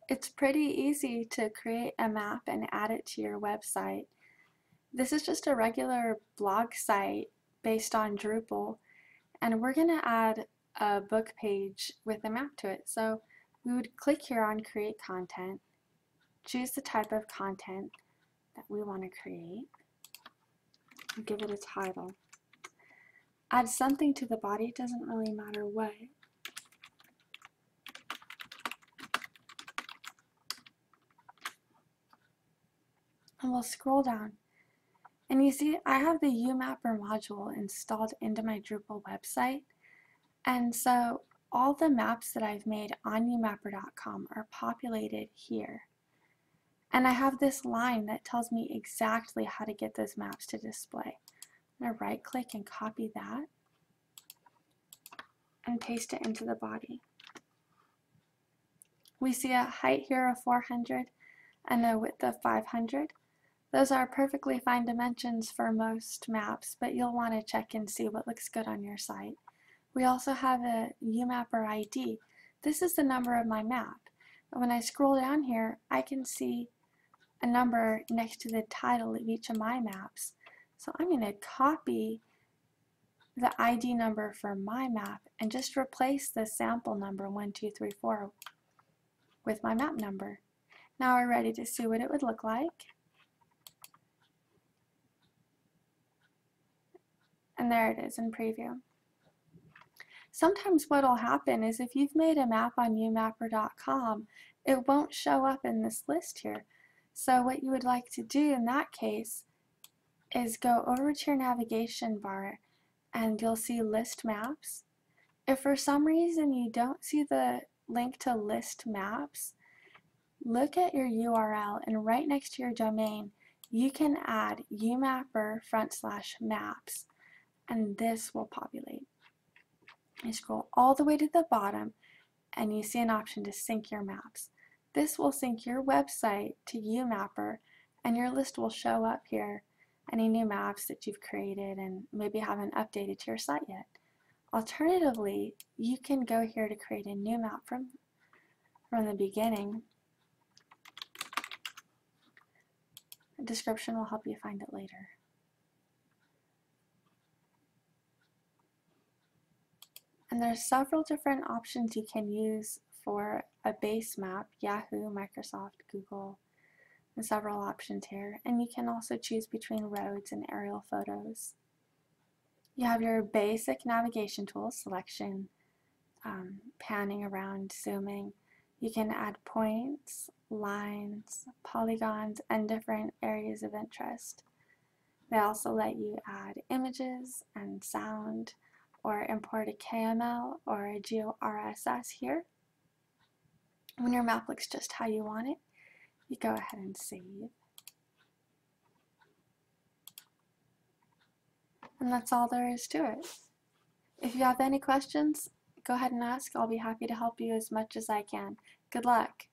It's pretty easy to create a map and add it to your website. This is just a regular blog site based on Drupal, and we're going to add a book page with a map to it. So we would click here on Create Content, choose the type of content that we want to create, and give it a title. Add something to the body, it doesn't really matter what. And we'll scroll down. And you see, I have the Umapper module installed into my Drupal website. And so all the maps that I've made on umapper.com are populated here. And I have this line that tells me exactly how to get those maps to display. I'm going to right click and copy that and paste it into the body. We see a height here of 400 and a width of 500. Those are perfectly fine dimensions for most maps, but you'll want to check and see what looks good on your site. We also have a Umapper ID. This is the number of my map. And when I scroll down here, I can see a number next to the title of each of my maps. So I'm going to copy the ID number for my map and just replace the sample number 1234 with my map number. Now we're ready to see what it would look like. And there it is in preview. Sometimes what will happen is if you've made a map on umapper.com, it won't show up in this list here. So what you would like to do in that case is go over to your navigation bar and you'll see list maps. If for some reason you don't see the link to list maps, look at your URL and right next to your domain you can add umapper/maps and this will populate. You scroll all the way to the bottom and you see an option to sync your maps. This will sync your website to Umapper and your list will show up here, any new maps that you've created and maybe haven't updated to your site yet. Alternatively, you can go here to create a new map from the beginning. The description will help you find it later. And there's several different options you can use for a base map, Yahoo, Microsoft, Google, and several options here. And you can also choose between roads and aerial photos. You have your basic navigation tools, selection, panning around, zooming. You can add points, lines, polygons, and different areas of interest. They also let you add images and sound, or import a KML or a GeoRSS here. When your map looks just how you want it, you go ahead and save. And that's all there is to it. If you have any questions, go ahead and ask. I'll be happy to help you as much as I can. Good luck.